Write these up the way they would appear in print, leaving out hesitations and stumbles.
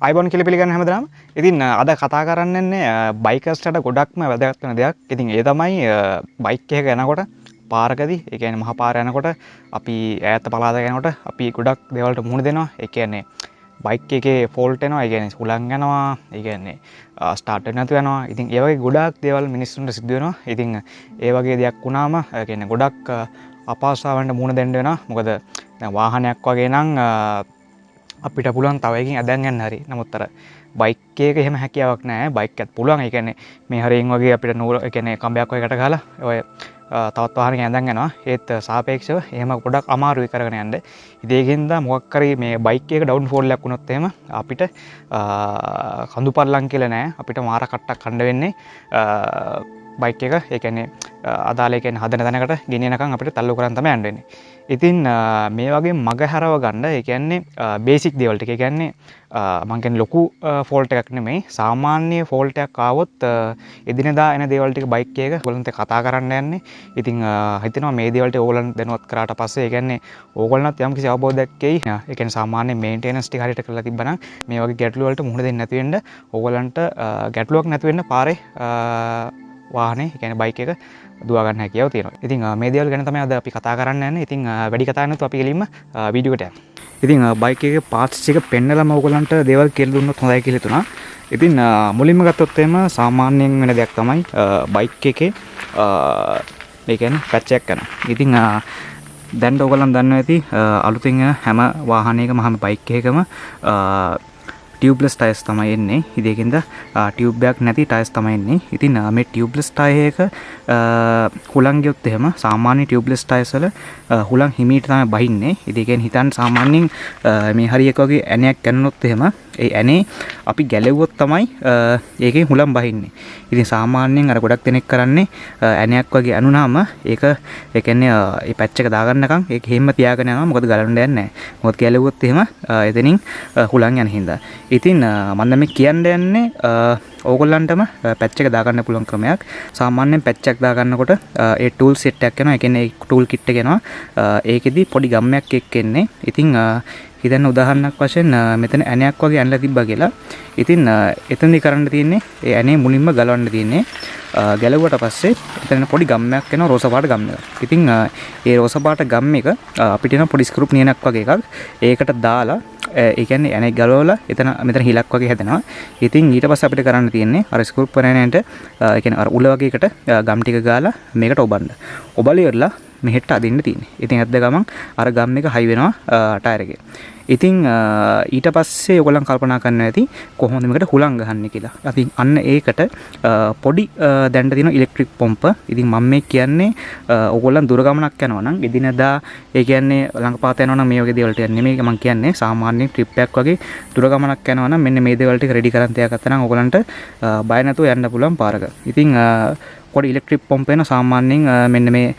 අයිබෝන් කියලා පිළිගන්න හැමදාම. ඉතින් අද කතා කරන්නේ බයිකර්ස්ට ගොඩක්ම වැදගත් වෙන දෙයක්. ඉතින් ඒ තමයි බයික් එක යනකොට පාරකදී, ඒ කියන්නේ මහා පාර යනකොට අපි ඈත පළාත යනකොට අපි ගොඩක් දේවල්ට මුහුණ දෙනවා. ඒ කියන්නේ බයික් එකේ ෆෝල්ට් එනවා, ඒ කියන්නේ හුලං යනවා, ඒ කියන්නේ ස්ටාර්ට් වෙන්නේ නැතු වෙනවා. ඉතින් ඒ වගේ ගොඩක් දේවල් මිනිස්සුන්ට සිද්ධ වෙනවා. ඉතින් ඒ වගේ දෙයක් වුණාම ඒ කියන්නේ ගොඩක් අපහසුතාවන්ට මුහුණ දෙන්න වෙනවා. මොකද දැන් වාහනයක් වගේ නම් අපිට පුළුවන් තව එකකින් ඇදන් යන්න හරි. නමුත් අර බයික් එකක එහෙම හැකියාවක් නැහැ. බයික් එකත් පුළුවන්. ඒ කියන්නේ මේ හරියෙන් වගේ අපිට නූල, ඒ කියන්නේ කම්බයක් වගේ කට ගහලා ඔය තවත් වාහනයකින් ඇදන් යනවා. ඒත් සාපේක්ෂව එහෙම ගොඩක් අමාරුයි කරගෙන යන්න. ඉතින් ඒකෙන්ද මොකක් හරි මේ බයික් එක ඩවුන් ෆෝල් එකක් වුණොත් එහෙම අපිට කඳු පල්ලම් කියලා නැහැ. අපිට මාර කට්ටක් කන්න වෙන්නේ. බයික් එක, ඒ කියන්නේ අදාළ, ඒ කියන්නේ හදන තැනකට ගෙනියනකම් අපිට තල්ලු කරන් තමයි යන්න වෙන්නේ. ඉතින් මේ වගේ මග හැරව ගන්න, ඒ කියන්නේ බේසික් දේවල් ටික, ඒ කියන්නේ මම කියන්නේ ලොකු ෆෝල්ට් එකක් නෙමෙයි, සාමාන්‍ය ෆෝල්ට් එකක් ආවොත් එදිනෙදා එන දේවල් ටික බයික් එක ඔයගලන්ට කතා කරන්න යන්නේ. ඉතින් හිතෙනවා මේ දේවල් ටික ඕගලන්ට දැනුවත් කරාට පස්සේ, ඒ කියන්නේ ඕගලන්ට යම්කිසි අවබෝධයක් එයි. ඒ කියන්නේ සාමාන්‍ය මේන්ටේනන්ස් ටික හරියට කරලා තිබ්බනම් මේ වගේ ගැටලු වලට මුහුණ දෙන්නේ නැති වෙන්න, ඕගලන්ට ගැටලුවක් නැති වෙන්න පාරේ වාහනේ, ඒ කියන්නේ බයික් එක දුවා ගන්න හැකියාව තියෙනවා. ඉතින් මේ දේවල් ගැන තමයි අද අපි කතා කරන්න යන්නේ. ඉතින් වැඩි කතා නැතුව අපි ගෙලින්ම වීඩියෝ එකට යමු. ඉතින් බයික් එකේ පාර්ට්ස් ටික පෙන්නලම ඕගලන්ට දේවල් කියලා දුන්නොත් හොඳයි කියලා හිතුණා. ඉතින් මුලින්ම ගත්තොත් එහෙම සාමාන්‍යයෙන් වෙන දෙයක් තමයි බයික් එකේ ඒ කියන්නේ පැච් එකක් යනවා. ඉතින් දැන් ඕගලන් දන්නවා ඇති අලුතින් එන හැම වාහනයකම හැම බයික් එකකම ටියුබ්ලස් ටයර්ස් තමයි එන්නේ. ඉතින් ඒකින්ද ටියුබ් එකක් නැති ටයර්ස් තමයි එන්නේ. ඉතින් මේ ටියුබ්ලස් ටයර් එක හුලං ගියොත් එහෙම සාමාන්‍ය ටියුබ්ලස් ටයර්ස් වල හුලං හිමීට තමයි බහින්නේ. ඉතින් ඒ කියන්නේ හිතන්න සාමාන්‍යයෙන් මේ හරියක වගේ ඇණයක් ගන්නොත් එහෙම ඒ ඇනේ අපි ගැලෙව්වොත් තමයි ඒකෙන් හුලං බහින්නේ. ඉතින් සාමාන්‍යයෙන් අර ගොඩක් දෙනෙක් කරන්නේ ඇණයක් වගේ අනුනාම ඒක, ඒ කියන්නේ ඒ පැච් එක දාගන්නකම් ඒක හැම තියාගෙන යනවා. මොකද ගලන්න යන්නේ නැහැ. මොකද ගැලෙව්වොත් එහෙම එතනින් හුලං යන හින්දා. ඉතින් මම දැන් මේ කියන්න යන්නේ ඕගොල්ලන්ටම පැච් එක දාගන්න පුළුවන් ක්‍රමයක්. සාමාන්‍යයෙන් පැච් එකක් දාගන්නකොට ඒ ටූල් සෙට් එකක් එනවා. ඒ කියන්නේ ටූල් කිට් එක එනවා. ඒකෙදි පොඩි ගම්මයක් එක්ක එන්නේ. ඉතින් හිතන්න උදාහරණයක් වශයෙන් මෙතන ඇණයක් වගේ ඇනලා තිබ්බා කියලා. ඉතින් එතනදී කරන්න තියෙන්නේ ඒ ඇනේ මුලින්ම ගලවන්න තියෙන්නේ. ගැලවුවට පස්සේ එතන පොඩි ගම්මයක් එනවා, රෝස පාට ගම් එක. ඉතින් ඒ රෝස පාට ගම් එක අපිට එන පොඩි ස්ක්‍රූප් නියනක් වගේ එකක්. ඒකට දාලා ඒ කියන්නේ ඇනේ ගලවලා මෙතන හිලක් වගේ හැදෙනවා. ඉතින් ඊට පස්සේ අපිට කරන්න තියෙන්නේ අර ස්ක්‍රූප් පරණයට, ඒ කියන්නේ අර උල වගේ එකට ගම් ටික ගාලා මේකට ඔබන්න. ඔබලා ඉවරලා මෙහෙට අදින්න තියෙන්නේ. ඉතින් ඇද්ද ගමන් අර ගම් එක හයි වෙනවා ටයර් එකේ. ඉතින් ඊට පස්සේ ඔයගොල්ලන් කල්පනා කරන්න ඇති කොහොමද මේකට හුලං ගහන්නේ කියලා. ඉතින් අන්න ඒකට පොඩි දැන්න තියෙන ඉලෙක්ට්‍රික් පොම්ප. ඉතින් මම මේ කියන්නේ ඔයගොල්ලන් දුර ගමනක් යනවා නම් එදිනදා, ඒ කියන්නේ ළඟපාත යනවා නම් මේ වගේ දේවල් ටික නෙමෙයි මම කියන්නේ, සාමාන්‍ය ට්‍රිප් එකක් වගේ දුර ගමනක් යනවා නම් මෙන්න මේ දේවල් ටික රෙඩි කරන් තියාගත්තා නම් ඔයගොල්ලන්ට බය නැතුව යන්න පුළුවන් පාරක. ඉතින් පොඩි ඉලෙක්ට්‍රික් පොම්ප වෙන සාමාන්‍යයෙන් මෙන්න මේ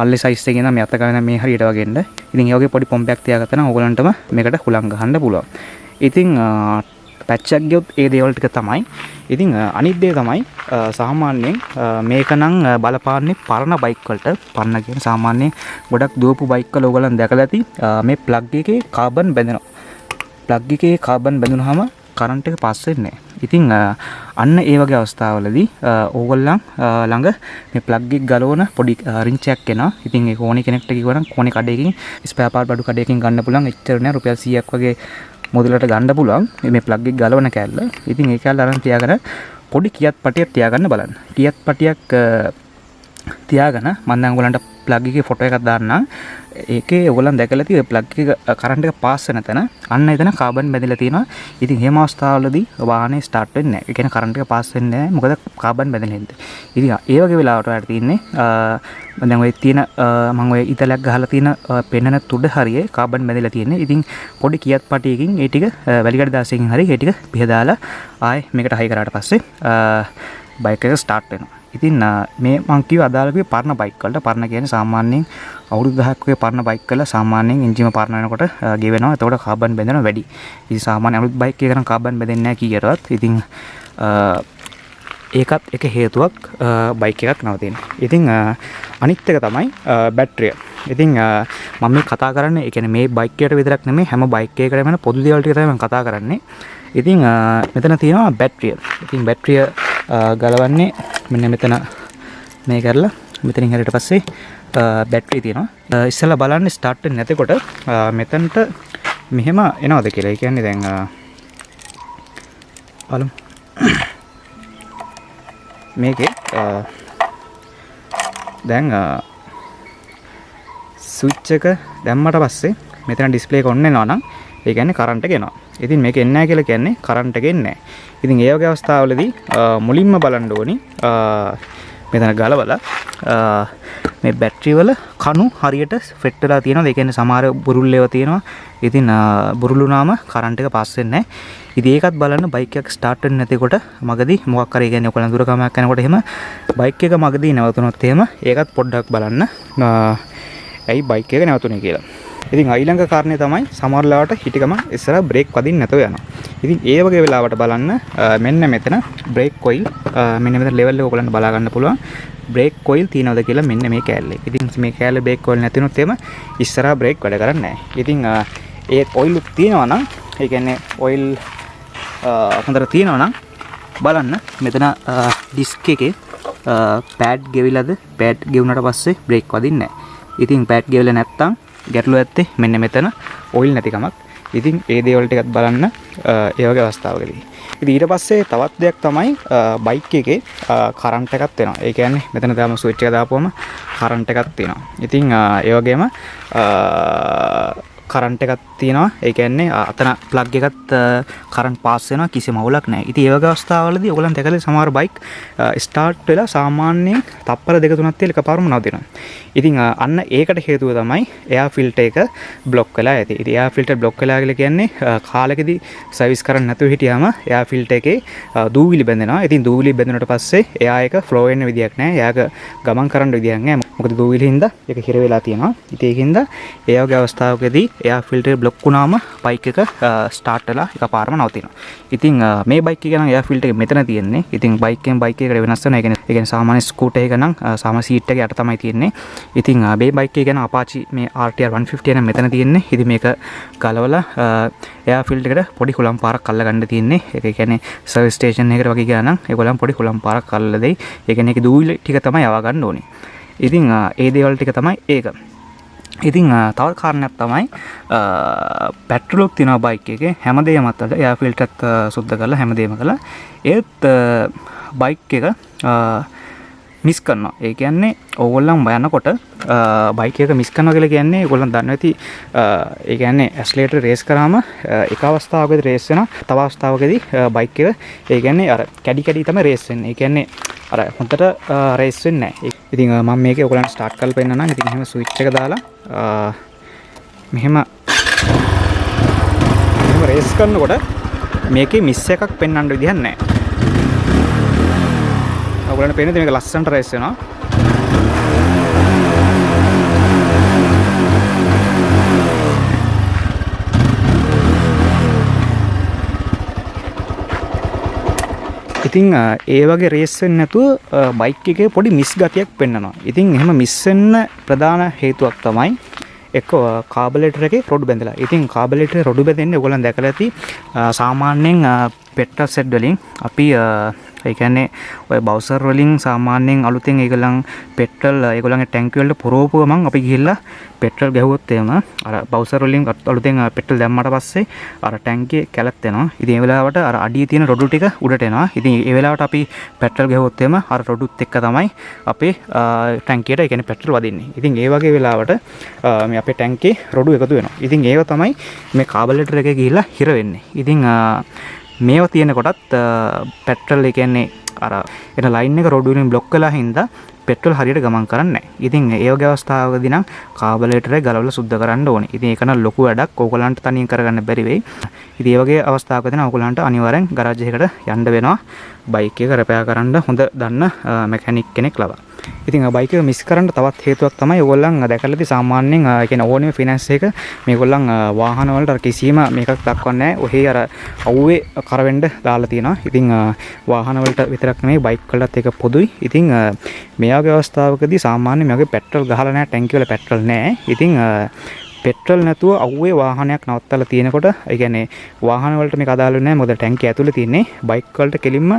අල්ලේ සයිස් එකේ නම් මේ අත ගන්න මේ හරියට වගේ එන්න. ඉතින් ඒ වගේ පොඩි පොම්පයක් තියාගත්තා නම් ඕගලන්ටම මේකට හුලං ගහන්න පුළුවන්. ඉතින් පැච් එකක් ගියොත් ඒ දේවල් ටික තමයි. ඉතින් අනිත් දේ තමයි සාමාන්‍යයෙන් මේක නම් බලපාන්නේ පරණ බයික් වලට. පරණ කියන්නේ සාමාන්‍යයෙන් ගොඩක් දුවපු බයික් වල ඕගලන් දැකලා ඇති මේ ප්ලග් එකේ කාබන් බැඳෙනවා. ප්ලග් එකේ කාබන් බැඳුනහම කරන්ට් එක පාස් වෙන්නේ නැහැ. ඉතින් අන්න ඒ වගේ අවස්ථාවලදී ඕගොල්ලන් ළඟ මේ ප්ලග් එක ගලවන පොඩි රින්චයක් එනවා. ඉතින් ඒක ඕනි කෙනෙක්ට කිව්වනම් ඕනි කඩේකින් ස්පෙයා පාර්ට් බඩු කඩේකින් ගන්න පුළුවන්. එච්චර නෑ, රුපියල් 100ක් වගේ මුදලට ගන්න පුළුවන් මේ ප්ලග් එක ගලවන කෑල්ල. ඉතින් ඒ කෑල්ල අරන් තියාගෙන පොඩි කියත් පටියක් තියාගන්න බලන්න. කියත් පටියක් තියාගෙන මම දැන් ඔයගලන්ට ප්ලග් එකේ ෆොටෝ එකක් දාන්නම්. ඒකේ ඔයගොල්ලන් දැකලා තියෙන ප්ලග් එක කරන්ට් එක පාස් වෙන තැන අන්න එතන කාබන් බැඳලා තියෙනවා. ඉතින් එහෙම අවස්ථාවලදී වාහනේ ස්ටාර්ට් වෙන්නේ නැහැ. ඒ කියන්නේ කරන්ට් එක පාස් වෙන්නේ නැහැ. මොකද කාබන් බැඳලා ඉන්නේ. ඉතින් ඒ වගේ වෙලාවට ඔයාලට තියෙන්නේ දැන් ඔය තියෙන මම ඔය ඉතලයක් ගහලා තියෙන පෙන්නන තුඩ හරියේ කාබන් බැඳලා තියෙන්නේ. ඉතින් පොඩි කියත් පටියකින් ඒ ටික වැලිකඩ දාසයෙන් හරි ඒ ටික පිහදාලා ආයේ මේකට හයි කරාට පස්සේ බයික් එක ස්ටාර්ට් වෙනවා. ඉතින් මේ මං කිව්ව අදාළ කිව්වේ පරණ බයික් වලට. පරණ කියන්නේ සාමාන්‍යයෙන් අවුරුදු 10ක් වගේ පරණ බයික් වල සාමාන්‍යයෙන් එන්ජිම පරණ වෙනකොට ගෙවෙනවා. එතකොට කාබන් බැඳෙනවා වැඩි. ඉතින් සාමාන්‍ය අලුත් බයික් එකක නම් කාබන් බැඳෙන්නේ නැහැ කීයටවත්. ඉතින් ඒකත් එක හේතුවක් බයික් එකක් නවතින. ඉතින් අනිත් එක තමයි බැටරිය. ඉතින් මම මේ කතා කරන්නේ, ඒ කියන්නේ මේ බයික් එකට විතරක් නෙමෙයි හැම බයික් එකකටම වෙන පොදු දේවල් ටික තමයි මම කතා කරන්නේ. ඉතින් මෙතන තියෙනවා බැටරිය. ඉතින් බැටරිය ගලවන්නේ මෙන්න මෙතන මේ කරලා මෙතනින් හරියට පස්සේ බැටරිය තියෙනවා. ඉස්සෙල්ලා බලන්න ස්ටාර්ට් වෙන්නේ නැතකොට මෙතනට මෙහෙම එනවද කියලා. ඒ කියන්නේ දැන් බලමු. මේකේ දැන් ස්විච් එක දැම්මට පස්සේ මෙතන ඩිස්ප්ලේ එක ඔන් වෙනවා නම් ඒ කියන්නේ කරන්ට් එක එනවා. ඉතින් මේක එන්නේ නැහැ කියලා කියන්නේ කරන්ට් එක එන්නේ නැහැ. ඉතින් ඒ වගේ අවස්ථාවලදී මුලින්ම බලන්න ඕනි මෙතන ගලවලා මේ බැටරි වල කණු හරියට ෆිට වෙලා තියෙනවද? ඒ කියන්නේ සමහර බුරුල් ඒවා තියෙනවා. ඉතින් බුරුල් වුණාම කරන්ට් එක පාස් වෙන්නේ නැහැ. ඉතින් ඒකත් බලන්න බයික් එක ස්ටාර්ට් වෙන්නේ නැතිකොට මගදී මොකක් හරි කියන්නේ ඔයගොල්ලන් දුර ගමනක් යනකොට එහෙම බයික් එක මගදී නැවතුනොත් එහෙම ඒකත් පොඩ්ඩක් බලන්න. ඇයි බයික් එක නැවතුනේ කියලා. ඉතින් ඊළඟ කාරණේ තමයි සමහර ලාවට හිටි ගමන් ඉස්සරහ බ්‍රේක් වදින්න නැතුව යනවා. ඉතින් ඒ වගේ වෙලාවට බලන්න මෙන්න මෙතන බ්‍රේක් කොයිල් මෙන්න මෙතන ලෙවල් එක ඔයගොල්ලන්ට බලා ගන්න පුළුවන්. බ්‍රේක් කොයිල් තියනවද කියලා මෙන්න මේ කෑල්ලේ. ඉතින් මේ කෑල්ලේ බ්‍රේක් කොයිල් නැතිනොත් එහෙම ඉස්සරහ බ්‍රේක් වැඩ කරන්නේ නැහැ. ඉතින් ඒ ඔයිල් තියෙනවා නම් ඒ කියන්නේ ඔයිල් හොඳට තියෙනවා නම් බලන්න මෙතන ඩිස්ක් එකේ පෑඩ් ගෙවිලාද පෑඩ් ගෙවුනට පස්සේ බ්‍රේක් වදින්නේ නැහැ. ඉතින් පෑඩ් ගෙවිලා නැත්තම් ගැටලුව ඇත්තේ මෙන්න මෙතන ඔයිල් නැතිකමක්. ඉතින් ඒ දේවල් ටිකත් බලන්න ඒ වගේ අවස්ථාවකදී. ඉතින් ඊට පස්සේ තවත් දෙයක් තමයි බයික් එකේ කරන්ට් එකක් එනවා. ඒ කියන්නේ මෙතන දාම ස්විච් එක දාපුවම කරන්ට් එකක් තියෙනවා. ඉතින් ඒ වගේම කරන්ට් එකක් තියෙනවා. ඒ කියන්නේ අතන ප්ලග් එකත් කරන්ට් පාස් වෙනවා කිසිම අවුලක් නැහැ. ඉතින් ඒ වගේ අවස්ථාවලදී ඔයගොල්ලන් දැකලා සමහර බයික් ස්ටාර්ට් වෙලා සාමාන්‍යයෙන් තප්පර දෙක තුනක් තියලා එකපාරම නවතිනවා. ඉතින් අන්න ඒකට හේතුව තමයි එයාර් ෆිල්ටර් එක બ્લોක් වෙලා ඇති. ඉතින් එයාර් ෆිල්ටර් બ્લોක් වෙලා කියලා කියන්නේ කාලෙකදී සර්විස් කරන්න නැතුව හිටියාම එයාර් ෆිල්ටර් එකේ දූවිලි බැඳෙනවා. ඉතින් දූවිලි බැඳුනට පස්සේ එයා එක ෆ්ලෝ වෙන්න විදියක් නැහැ. එයාක ගමන් කරන්න විදියක් නැහැ. මොකද දූවිලි හින්දා ඒක හිර වෙලා තියෙනවා. ඉතින් ඒකින්ද ඒ වගේ අවස්ථාවකදී එයාර් ෆිල්ටර් બ્લોක් වුණාම බයික් එක ස්ටාර්ට් වෙලා එකපාරම නවතිනවා. ඉතින් මේ බයික් එක නම් එයාර් ෆිල්ටර් එක මෙතන තියෙන්නේ. ඉතින් බයික් එකෙන් බයික් එකකට වෙනස් වෙනවා. ඒ කියන්නේ සාමාන්‍ය ස්කූටර් එක නම් සාමාන්‍ය සීට් එක යට තමයි තියෙන්නේ. ඉතින් මේ බයික් එක ගැන Apache මේ RTR 150 නම් මෙතන තියෙන්නේ. ඉතින් මේක ගලවලා එයාර් ෆිල්ටර් එකට පොඩි හුලම් පාරක් අල්ල ගන්න තියෙන්නේ. ඒක කියන්නේ සර්විස් ස්ටේෂන් එකකට වගේ ගියා නම් ඒගොල්ලන් පොඩි හුලම් පාරක් අල්ලලා දෙයි. ඒ කියන්නේ ඒකේ දූවිලි ටික තමයි යවා ගන්න ඕනේ. ඉතින් ඒ දේවල් ටික තමයි ඒක. ඉතින් තවත් කාරණයක් තමයි පෙට්‍රෝලක් තියෙනවා බයික් එකේ හැමදේම අතට එයාර් ෆිල්ටර් එකත් සුද්ධ කරලා හැමදේම කළා. ඒත් බයික් එක මිස් කරනවා. ඒ කියන්නේ ඕගොල්ලන් යනකොට බයික් එක මිස් කරනවා කියලා කියන්නේ ඕගොල්ලන් දන්නවා ඇති ඒ කියන්නේ ඇක්සලරේටර් රේස් කරාම එක අවස්ථාවකදී රේස් වෙනවා. තව අවස්ථාවකදී බයික් එක ඒ කියන්නේ අර කැඩි කැඩි තමයි රේස් වෙන්නේ. ඒ කියන්නේ අර හොඳට රේස් වෙන්නේ නැහැ. ඉතින් මම මේකේ ඔයගොල්ලන්ට ස්ටාර්ට් කරලා පෙන්නන්නම්. ඉතින් එහෙම ස්විච් එක දාලා මෙහෙම රේස් කරනකොට මේකේ මිස් එකක් පෙන්වන්න විදිහක් නැහැ. ඔයගොල්ලන්ට පේනද මේක ලස්සනට රේස් වෙනවා. ඉතින් ඒ වගේ රේස් වෙන්නේ නැතුව බයික් එකේ පොඩි මිස් ගතියක් පෙන්වනවා. ඉතින් එහෙම මිස් වෙන්න ප්‍රධාන හේතුවක් තමයි එක්ක කාබලේටර් එකේ රොඩු බැඳලා. ඉතින් කාබලේටරේ රොඩු බැඳෙන්නේ ඔයගොල්ලන් දැකලා ඇති සාමාන්‍යයෙන් පෙට්‍රල් සෙට් වලින් අපි ඒ කියන්නේ ඔය බවුසර් වලින් සාමාන්‍යයෙන් අලුතෙන් ඒගොල්ලන් පෙට්‍රල් ඒගොල්ලන්ගේ ටැංකිය වලට පුරවපු ගමන් අපි ගිහිල්ලා පෙට්‍රල් ගැහුවොත් එහෙම අර බවුසර් වලින් අලුතෙන් පෙට්‍රල් දැම්මට පස්සේ අර ටැංකිය කැලත් වෙනවා. ඉතින් ඒ වෙලාවට අර අඩියේ තියෙන රොඩු ටික උඩට එනවා. ඉතින් ඒ වෙලාවට අපි පෙට්‍රල් ගැහුවොත් එහෙම අර රොඩුත් එක්ක තමයි අපේ ටැංකියට ඒ කියන්නේ පෙට්‍රල් වදින්නේ. ඉතින් ඒ වගේ වෙලාවට මේ අපේ ටැංකියේ රොඩු එකතු වෙනවා. ඉතින් ඒක තමයි මේ කාබලේටර් එකේ ගිහිල්ලා හිර වෙන්නේ. ඉතින් මේව තියෙන කොටත් පෙට්‍රල් ඒ කියන්නේ අර එන ලයින් එක රොඩ් වලින් බ්ලොක් වෙලා හින්දා පෙට්‍රල් හරියට ගමන් කරන්නේ නැහැ. ඉතින් ඒ වගේ අවස්ථාවකදී නම් කාබලේටරේ ගලවලා සුද්ධ කරන්න ඕනේ. ඉතින් ඒක නම් ලොකු වැඩක්. ඕගොල්ලන්ට තනියෙන් කරගන්න බැරි වෙයි. ඉතින් ඒ වගේ අවස්ථාවකදී නම් ඕගොල්ලන්ට අනිවාර්යෙන් ගරාජ් එකකට යන්න වෙනවා. බයික් එක රිපෙයාර් කරන්න හොඳ දන්න මැකැනික් කෙනෙක් ලබා. ඉතින් බයික් එක මිස් කරන්න තවත් හේතුවක් තමයි ඕගොල්ලන් දැකලා තියෙ සාමාන්‍යයෙන් ඒ කියන්නේ ඕනෙම ෆිනන්ස් එක මේගොල්ලන් වාහන වලට කිසිම මේකක් දක්වන්නේ නැහැ. ඔහේ අර අවුවේ කරවෙන්න දාලා තියෙනවා. ඉතින් වාහන වලට විතරක් නෙමෙයි බයික් වලටත් ඒක පොදුයි. ඉතින් මේ වගේ අවස්ථාවකදී සාමාන්‍යයෙන් මේ වගේ පෙට්‍රල් ගහලා නැහැ ටැංකිය වල පෙට්‍රල් නැහැ. ඉතින් පෙට්‍රල් නැතුව අවුවේ වාහනයක් නවත්තලා තියෙනකොට ඒ කියන්නේ වාහන වලට මේක අදාළ නැහැ. මොකද ටැංකිය ඇතුලේ තියෙන්නේ බයික් වලට කෙලින්ම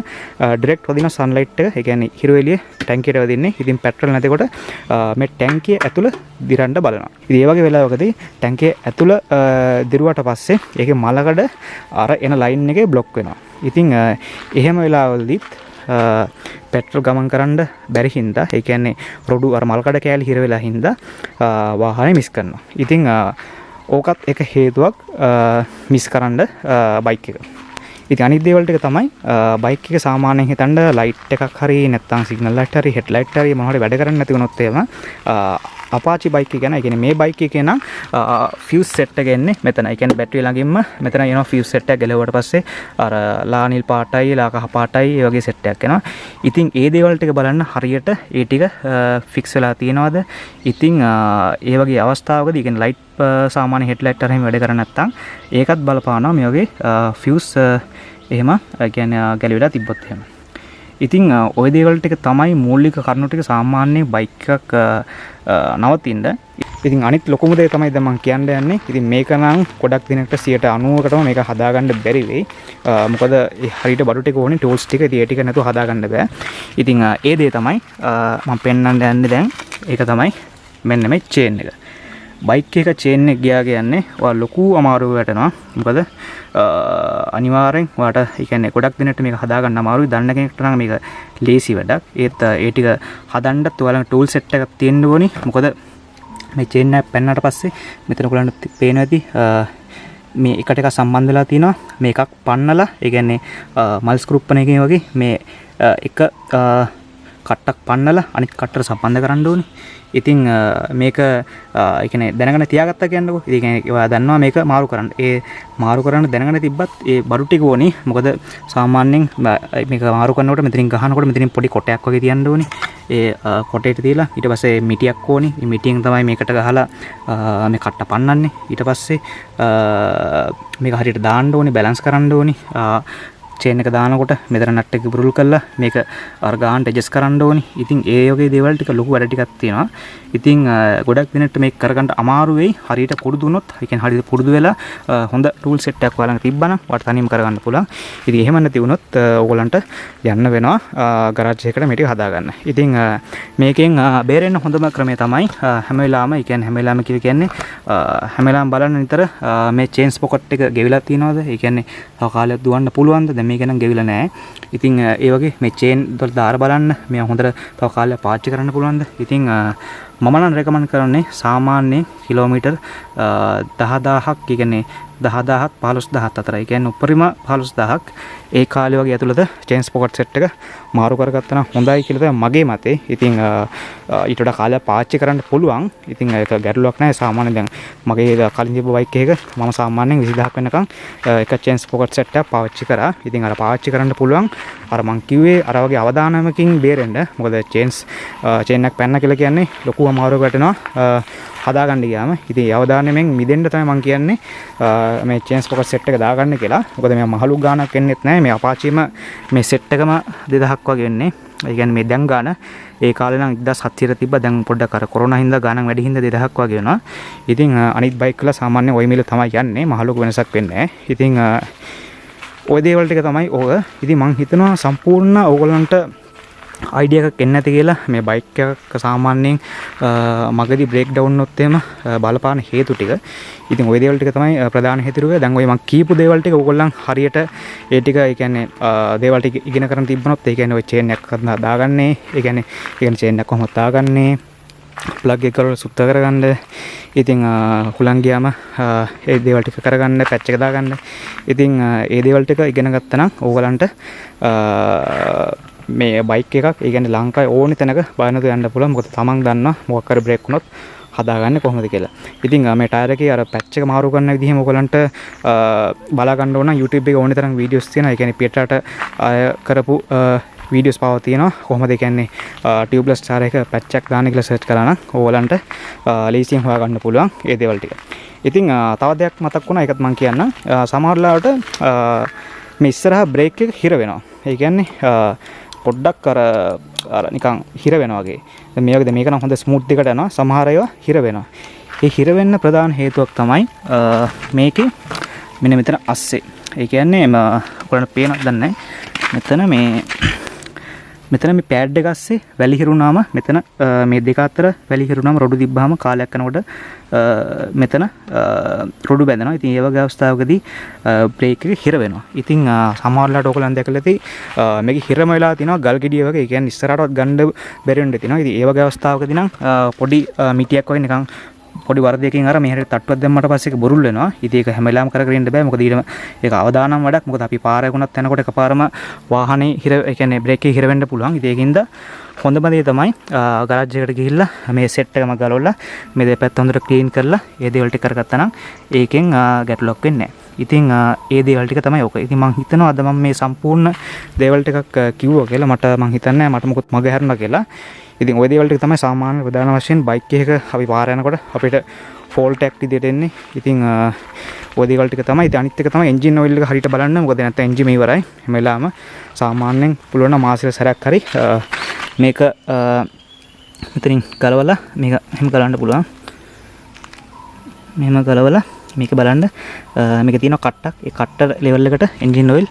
ඩිරෙක්ට් වදින සන්ලයිට් එක. ඒ කියන්නේ හිරු එළිය ටැංකියට වදින්නේ. ඉතින් පෙට්‍රල් නැතිකොට මේ ටැංකිය ඇතුළ දිරන්න බලනවා. ඉතින් ඒ වගේ වෙලාවකදී ටැංකිය ඇතුළ දිරුවට පස්සේ ඒකේ මලකඩ අර එන ලයින් එකේ බ්ලොක් වෙනවා. ඉතින් එහෙම වෙලාවවලදීත් පෙට්‍රල් ගමන් කරන්න බැරි හින්දා ඒ කියන්නේ රොඩු අර මල්කඩ කෑලි හිර වෙලා හින්දා වාහනේ මිස් කරනවා. ඉතින් ඕකත් එක හේතුවක් මිස් කරන්න බයික් එක. ඉතින් අනිත් දේවල් ටික තමයි බයික් එක සාමාන්‍යයෙන් හිතන්න ලයිට් එකක් හරි නැත්නම් සිග්නල් ලයිට් හරි හෙඩ් ලයිට් හරි මොනවා හරි වැඩ කරන්නේ නැති වුණොත් එහෙම අපාචි බයික් එක ගැන ඒ කියන්නේ මේ බයික් එකේ නම් ෆියුස් සෙට් එක එන්නේ මෙතන. ඒ කියන්නේ බැටරිය ළඟින්ම මෙතන එනවා ෆියුස් සෙට් එක ගැලෙවුවට පස්සේ අර ලා නිල් පාටයි ලා කහ පාටයි ඒ වගේ සෙට් එකක් එනවා. ඉතින් ඒ දේවල් ටික බලන්න හරියට ඒ ටික ෆික්ස් වෙලා තියෙනවද? ඉතින් ඒ වගේ අවස්ථාවකදී කියන්නේ ලයිට් සාමාන්‍ය හෙඩ් ලයිට් හරි වැඩ කරන්නේ නැත්නම් ඒකත් බලපානවා මේ වගේ ෆියුස් එහෙම කියන්නේ ගැලවිලා තිබ්බොත් එහෙම. ඉතින් ওই දේවල් ටික තමයි මූලික කරුණු ටික සාමාන්‍ය බයික් එකක් නවතින්න. ඉතින් අනිත් ලොකුම දේ තමයි දැන් මම කියන්න යන්නේ. ඉතින් මේක නම් ගොඩක් දිනකට 90%කටම මේක හදාගන්න බැරි වෙයි. මොකද හරියට බඩු ටික ඕනේ ටූල්ස් ටික. ඉතින් ඒ ටික නැතුව හදාගන්න බෑ. ඉතින් ඒ දේ තමයි මම පෙන්වන්න යන්නේ දැන්. ඒක තමයි මෙන්න මේ චේන් එක. බයික් එක චේන් එක ගියා කියන්නේ ඔයා ලොකු අමාරුවක් වැටෙනවා. මොකද අනිවාර්යෙන් ඔයාට ඒ කියන්නේ ගොඩක් දිනකට මේක හදාගන්න අමාරුයි. දන්න කෙනෙක්ට නම් මේක ලේසි වැඩක්. ඒත් ඒ ටික හදන්නත් ඔයාලගේ ටූල් සෙට් එකක් තියෙන්න ඕනි. මොකද මේ චේන් එක පෙන්නට පස්සේ මෙතන ඔයගලන්ට පේනවා ඇති මේ එකට එක සම්බන්ධ වෙලා තියෙනවා. මේකක් පන්නලා ඒ කියන්නේ මල් ස්ක්‍රූප්පන එකකින් වගේ මේ එක කට්ටක් පන්නලා අනිත් කට්ටට සම්බන්ධ කරන්න ඕනේ. ඉතින් මේක ඒ කියන්නේ දැනගෙන තියාගත්තා කියන්නකෝ. ඉතින් ඔයා දන්නවා මේක මාරු කරන්න. ඒ මාරු කරන්න දැනගෙන තිබ්බත් ඒ බඩු ටික ඕනේ. මොකද සාමාන්‍යයෙන් මේක මාරු කරනකොට මෙතනින් ගහනකොට මෙතනින් පොඩි කොටයක් වගේ තියන්න ඕනේ. ඒ කොටේට තියලා ඊට පස්සේ මිටියක් ඕනේ. මේ මිටියෙන් තමයි මේකට ගහලා මේ කට්ට පන්නන්නේ. ඊට පස්සේ මේක හරියට දාන්න ඕනේ, බැලන්ස් කරන්න ඕනේ. චේන් එක දානකොට මෙතන නට් එක බුරුල් කරලා මේක අර ගානට ඇඩ්ජස්ට් කරන්න ඕනි. ඉතින් ඒ වගේ දේවල් ටික ලොකු වැඩ ටිකක් තියෙනවා. ඉතින් ගොඩක් දිනට මේක කරගන්න අමාරු වෙයි. හරියට පුරුදු වුණොත්, ඒ කියන්නේ හරියට පුරුදු වෙලා හොඳ ටූල් සෙට් එකක් ඔයාලඟ තිබ්බනම් ඔයාලට තනියම කරගන්න පුළුවන්. ඉතින් එහෙම නැති වුණොත් ඕගොල්ලන්ට යන්න වෙනවා ගරාජ් එකකට මේ ටික හදාගන්න. ඉතින් මේකෙන් බේරෙන්න හොඳම ක්‍රමය තමයි හැම වෙලාවෙම, ඒ කියන්නේ හැම වෙලාවෙම කියන්නේ හැම වෙලාවෙම බලන්න නිතර මේ චේන්ස් පොකට් එක ගෙවිලා තියෙනවද? ඒ කියන්නේ තව කාලයක් දුවන්න පුළුවන්ද? මේක නම් ගෙවිලා නැහැ. ඉතින් ඒ වගේ මේ චේන් වල දාර බලන්න මේ හොඳට තව කාලයක් පාවිච්චි කරන්න පුළුවන්ද? ඉතින් මම නම් රෙකමන්ඩ් කරන්නේ සාමාන්‍ය කිලෝමීටර් 10000ක්, ඒ කියන්නේ 10000ක් 15000ක් අතර. ඒ කියන්නේ උපරිම 15000ක් ඒ කාලේ වගේ ඇතුළත චේන්ස් පොකට් සෙට් එක මාරු කරගත්තා නම් හොඳයි කියලා තමයි මගේ මතේ. ඉතින් ඊට වඩා කාලයක් පාවිච්චි කරන්න පුළුවන්. ඉතින් ඒක ගැටලුවක් නැහැ. සාමාන්‍ය දැන් මගේ කලින් තිබ්බ බයික් එකක මම සාමාන්‍යයෙන් 20000ක් වෙනකන් එක චේන්ස් පොකට් සෙට් එකක් පාවිච්චි කරා. ඉතින් අර පාවිච්චි කරන්න පුළුවන්. අර මං කිව්වේ අර වගේ අවදානමකින් බේරෙන්න. මොකද චේන් එකක් පැන්න කියලා කියන්නේ ලොකු අමාරුවක් වැටෙනවා හදාගන්න ගියාම. ඉතින් අවදානයෙන් මිදෙන්න තමයි මං කියන්නේ මේ චේන්ස් පොකට් සෙට් එක දාගන්න කියලා. මොකද මේ මහලු ගානක් එන්නෙත් නැහැ. මේ අපාචිම මේ සෙට් එකම 2000ක් වගේ එන්නේ. ඒ කියන්නේ මේ දැන් ගාන ඒ කාලේ නම් 1700 තිබ්බා. දැන් පොඩ්ඩක් අර කොරෝනා හින්දා ගානක් වැඩි හින්දා 2000ක් වගේ වෙනවා. ඉතින් අනිත් බයික් වල සාමාන්‍ය ওই මිල තමයි යන්නේ. මහලු වෙනසක් වෙන්නේ නැහැ. ඉතින් ওই දේවල් ටික තමයි ඕක. ඉතින් මං හිතනවා සම්පූර්ණ ඕගොල්ලන්ට අයිඩියා එකක් එන්නේ නැති කියලා. මේ බයික් එකක් සාමාන්‍යයෙන් මගදී බ්‍රේක් ඩවුන් වුණොත් එහෙම බලපාන හේතු ටික. ඉතින් ওই දේවල් ටික තමයි ප්‍රධාන හේතුව. දැන් ඔය මම කියපු දේවල් ටික ඕගොල්ලන් හරියට ඒ ටික ඒ කියන්නේ දේවල් ටික ඉගෙන කරන් තිබ්බනොත් ඒ කියන්නේ ඔය චේන් එකක් දාගන්නේ, ඒ කියන්නේ චේන් එක කොහොමද දාගන්නේ, ප්ලග් එක කරලා සුත්ත කරගන්න. ඉතින් හුලං ගියාම ඒ දේවල් ටික කරගන්න, පැච් එක දාගන්න. ඉතින් ඒ දේවල් ටික ඉගෙන ගත්තා නම් ඕගලන්ට මේ බයික් එකක් ඒ කියන්නේ ලංකාවේ ඕනි තැනක බලනතු යන්න පුළුවන්. මොකද තමන් දන්නවා මොකක් කර බ්‍රේක් වුණොත් හදාගන්නේ කොහොමද කියලා. ඉතින් මේ ටයර් එකේ අර පැච් එක මාරු කරන විදිහම ඔයගලන්ට බලා ගන්න ඕන නම් YouTube එකේ ඕනි තරම් වීඩියෝස් තියෙනවා. ඒ කියන්නේ පිටරට කරපු වීඩියෝස් පාව තියෙනවා. කොහොමද ඒ කියන්නේ ටියුබ්ලස් ටයර් එක පැච් එකක් දාන්න කියලා සර්ච් කරලා නම් ඔයගලන්ට ලීසියෙන් හොයා ගන්න පුළුවන් ඒ දේවල් ටික. ඉතින් තව දෙයක් මතක් වුණා. ඒකත් මම කියන්නම්. සමහර ලාවට මේ ඉස්සරහා බ්‍රේක් එක හිර වෙනවා. ඒ කියන්නේ පොඩ්ඩක් අර නිකන් හිර වෙනවා වගේ. දැන් මේ වගේ මේක නම් හොඳ ස්මූත් දෙකට යනවා. සමහර ඒවා හිර වෙනවා. ඒ හිර වෙන්න ප්‍රධාන හේතුවක් තමයි මේකේ මෙන්න මෙතන අස්සේ. ඒ කියන්නේ ඔයගොල්ලන්ට පේනවද දන්නේ නැහැ. මෙතන මේ පෑඩ් එක අස්සේ වැලි හිරුණාම මෙතන මේ දෙක අතර වැලි හිරුණාම රොඩු තිබ්බාම කාලයක් යනකොට මෙතන රොඩු බැඳෙනවා. ඉතින් ඒ වගේ අවස්ථාවකදී බ්‍රේක් එක හිර වෙනවා. ඉතින් සමහරවිට ඔයගොල්ලන් දැකලා ඇති මේක හිරම වෙලා තිනවා ගල් ගෙඩිය වගේ. ඒ කියන්නේ ඉස්සරහටවත් ගන්න බැරි වෙන්න තිනවා. ඉතින් ඒ වගේ අවස්ථාවකදී නම් පොඩි මිටියක් වගේ නිකන් පොඩි වර්ධයකින් අර මෙහෙට තට්ටුවක් දැම්මට පස්සේ ඒක බොරුල් වෙනවා. ඉතින් ඒක හැම වෙලාවෙම කරගෙන ඉන්න බෑ. මොකද ඊට ඒක අවදානම් වැඩක්. මොකද අපි පාරේ වුණත් යනකොට එකපාරම වාහනේ හිර ඒ කියන්නේ බ්‍රේක් එක හිර වෙන්න පුළුවන්. ඉතින් ඒකින්ද හොඳම දේ තමයි ගරාජ් එකට ගිහිල්ලා මේ සෙට් එකම ගලවලා මේ දෙපැත්ත හොඳට ක්ලීන් කරලා ඒ දේවල් ටික කරගත්තා නම් ඒකෙන් ගැටලුවක් වෙන්නේ නැහැ. ඉතින් ඒ දේවල් ටික තමයි ඕක. ඉතින් මම හිතනවා අද මම මේ සම්පූර්ණ දේවල් ටිකක් කිව්වා කියලා. මම හිතන්නේ මට මොකුත් මග හැරුණා කියලා. ඉතින් ওই දේවල් ටික තමයි සාමාන්‍ය ප්‍රධාන වශයෙන් බයික් එකක අපි පාර යනකොට අපිට ෆෝල්ට් එකක් විදියට එන්නේ. ඉතින් ওই දේවල් ටික තමයි. ඉතින් අනිත් එක තමයි එන්ජින් ඔයිල් එක හරියට බලන්න. මොකද නැත්නම් එන්ජින් ඉවරයි. හැම වෙලාවම සාමාන්‍යයෙන් පුළුවන් නම් මාසෙක සැරයක් හරි මේක මෙතනින් ගලවලා මේක එහෙම ගලවන්න පුළුවන්. මෙහෙම ගලවලා මේක බලන්න මේක තියෙනවා කට්ටක්. ඒ කට්ට ලෙවල් එකට එන්ජින් ඔයිල්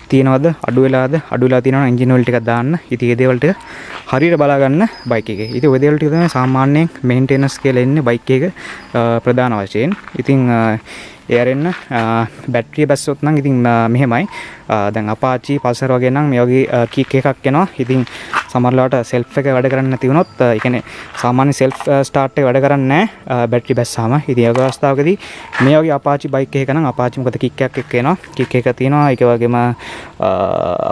තියෙනවද අඩු වෙලාද අඩු වෙලා තියෙනවා එන්ජින් ඔයිල් ටිකක් දාන්න. ඉතින් මේ දේවල් ටික හරියට බලා ගන්න බයික් එකේ. ඉතින් ওই දේවල් ටික තමයි සාමාන්‍යයෙන් මේන්ටේනන්ස් කියලා එන්නේ බයික් එක ප්‍රධාන වශයෙන්. ඉතින් ඒ අරින්න බැටරිය බැස්සොත් නම් ඉතින් මෙහෙමයි. දැන් අපාචි පල්සර් වගේ නම් මේ වගේ කික් එකක් එනවා. ඉතින් සමහරවිට සෙල්ෆ් එක වැඩ කරන්නේ නැති වුණොත් ඒ කියන්නේ සාමාන්‍ය සෙල්ෆ් ස්ටාර්ට් එක වැඩ කරන්නේ නැහැ බැටරි බැස්සාම. ඉතින් ඒ අවස්ථාවකදී මේ වගේ අපාචි බයික් එකක නම් අපාචි මොකද කික් එකක් එක්ක එනවා. කික් එක තියෙනවා. ඒක වගේම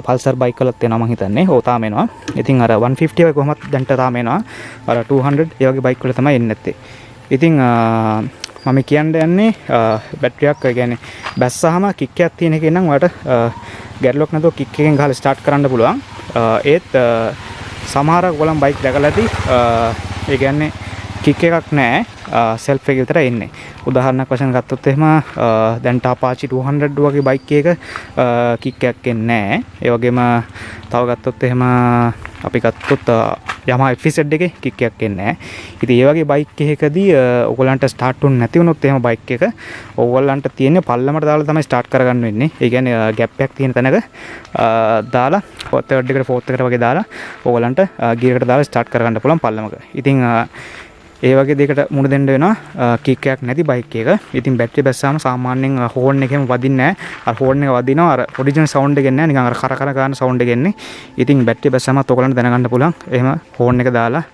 පල්සර් බයික් වලත් එනවා මම හිතන්නේ. ඕ තාම එනවා. ඉතින් අර 150 වගේ කොහොමත් දැන්ට තාම එනවා. අර 200 ඒ වගේ බයික් වල තමයි එන්නේ නැත්තේ. ඉතින් මම කියන්න යන්නේ බැටරියක් ඒ කියන්නේ බැස්සාම කික් එකක් තියෙන එකෙන් නම් ඔයාලට ගැටලුවක් නැතුව කික් එකෙන් ගහලා ස්ටාර්ට් කරන්න පුළුවන්. ඒත් සමහර ඔයගොල්ලන් බයික් දැකලා ඇති ඒ කියන්නේ කික් එකක් නැහැ සෙල්ෆ් එක විතරයි එන්නේ. උදාහරණයක් වශයෙන් ගත්තොත් එහෙම දැන් Apache 200 වගේ බයික් එකක කික් එකක් එන්නේ නැහැ. ඒ වගේම තව ගත්තොත් එහෙම අපි ගත්තොත් Yamaha FZ එකේ කික් එකක් එන්නේ නැහැ. ඉතින් ඒ වගේ බයික් එකකදී ඔයගොල්ලන්ට ස්ටාර්ට් වුනේ නැති වුණොත් එහෙම බයික් එක ඔයගොල්ලන්ට තියෙන්නේ පල්ලමට දාලා තමයි ස්ටාර්ට් කරගන්න වෙන්නේ. ඒ කියන්නේ ગેප් එකක් තියෙන තැනක දාලා තර්ඩ් එකට ෆෝර්ත් එකට වගේ දාලා ඔයගොල්ලන්ට ගියර් එකට දාලා ස්ටාර්ට් කරගන්න පුළුවන් පල්ලමක. ඉතින් ඒ වගේ දෙයකට මුණ දෙන්න වෙනවා කික් එකක් නැති බයික් එක. ඉතින් බැටරි බැස්සාම සාමාන්‍යයෙන් හෝර්න් එකෙම වදින්නේ නැහැ. අර හෝර්න් එක වදිනවා අර ඔරිජිනල් සවුන්ඩ් එක එන්නේ නැහැ. නිකන් අර කර කර ගන්න සවුන්ඩ් එක එන්නේ. ඉතින් බැටරි බැස්සාම ඔයගලන්ට දැනගන්න පුළුවන්. එහෙම හෝර්න් එක දාලා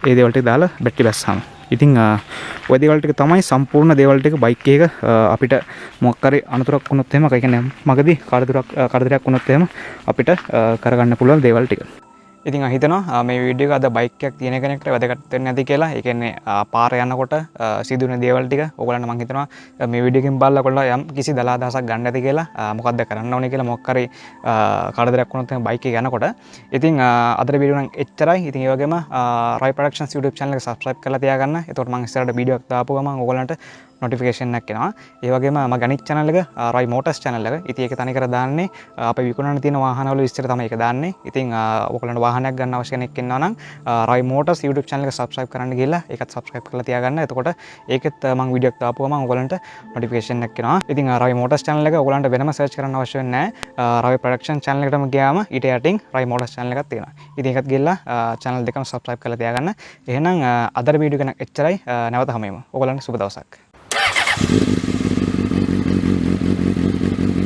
ඒ දේවල් ටික දාලා බැටරි බැස්සාම. ඉතින් ඔය දේවල් ටික තමයි සම්පූර්ණ දේවල් ටික බයික් එක අපිට මොකක් හරි අනතුරක් වුණොත් එහෙම ඒ කියන්නේ මගදී කරදරයක් වුණොත් එහෙම අපිට කරගන්න පුළුවන් දේවල් ටික. ඉතින් හිතනවා මේ වීඩියෝ එක අද බයික් එකක් තියෙන කෙනෙක්ට වැදගත් වෙන්නේ නැති කියලා. ඒ කියන්නේ පාර යනකොට සිදුවෙන දේවල් ටික ඔයගොල්ලන්ට මම හිතනවා මේ වීඩියෝ එකෙන් බලලා ඔයගොල්ලෝ යම් කිසි දලා අදහසක් ගන්න ඇති කියලා. මොකක්ද කරන්න ඕනේ කියලා මොකක් හරි කරදරයක් වුණොත් එහෙනම් බයික් එක යනකොට. ඉතින් අදට වීඩියෝ නම් එච්චරයි. ඉතින් ඒ වගේම Ravi Productions YouTube channel එක subscribe කරලා තියාගන්න. එතකොට මම ඉස්සරහට වීඩියෝ එකක් දාපු ගමන් ඔයගොල්ලන්ට notification එකක් එනවා. ඒ වගේම මගේ අනිත් channel එක Ravi Motors channel එක. ඉතින් ඒක තනි කර දාන්නේ අපි විකුණන තියෙන වාහනවල විස්තර තමයි ඒක දාන්නේ. ඉතින් ඔයගොල්ලන්ට වාහනයක් ගන්න අවශ්‍ය කෙනෙක් ඉන්නවා නම් Ravi Motors YouTube channel එක subscribe කරන්න ගිහලා ඒකත් subscribe කරලා තියාගන්න. එතකොට ඒකෙත් මම වීඩියෝ එකක් දාපුවම ඔයගොල්ලන්ට notification එකක් එනවා. ඉතින් Ravi Motors channel එක ඔයගොල්ලන්ට වෙනම search කරන්න අවශ්‍ය වෙන්නේ නැහැ. Ravi Productions channel එකටම ගියාම ඊට යටින් Ravi Motors channel එකක් තියෙනවා. ඉතින් ඒකත් ගිහලා channel දෙකම subscribe කරලා තියාගන්න. එහෙනම් අදට වීඩියෝ එක නම් එච්චරයි. නැවත හමුවෙමු. ඔයගොල්ලන්ට සුබ දවසක්.